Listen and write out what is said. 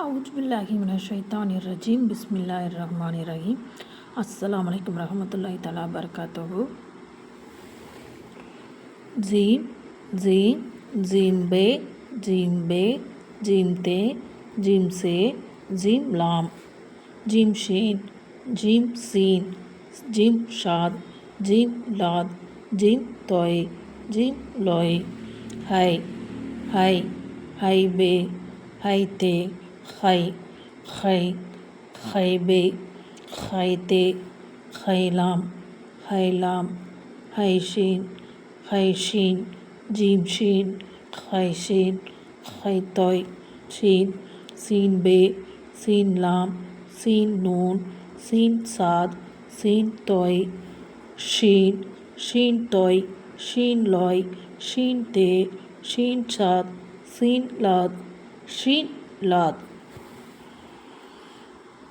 அவுஜுபில்லாஹி மினஷைத்தானிர் ரஜீம் பிஸ்மில்லாஹிர் ரஹ்மானிர் ரஹீம். அஸ்ஸலாமு அலைக்கும் ரஹமத்துல்லாஹி தஆலா பரகாத்துஹு. ஜீம் ஜீம் ஜீம் பே ஜீம் பே ஜீம் தே ஜீம் சே ஜீம் லாம் ஜீம் ஷீன் ஜீம் சீன் ஜீம் ஷாத் ஜீம் லாத் ஜீம் தொய் ஜீம் லொய் ஹை ஹை ஹை பே ஹை தே ஹை ஹை ஹை பே ஹை தே ஹை லாம் ஹை ஷீன் ஜீம் ஷீன் ஹை தொய் ஷீன் சீன் பே சீன் லாம் சீன் நூன் சீன் சாத் சீன் தொய் ஷீன் தொய் ஷீன் லொய் ஷீன் தே ஷீன் சாத் ஷீன் லாத்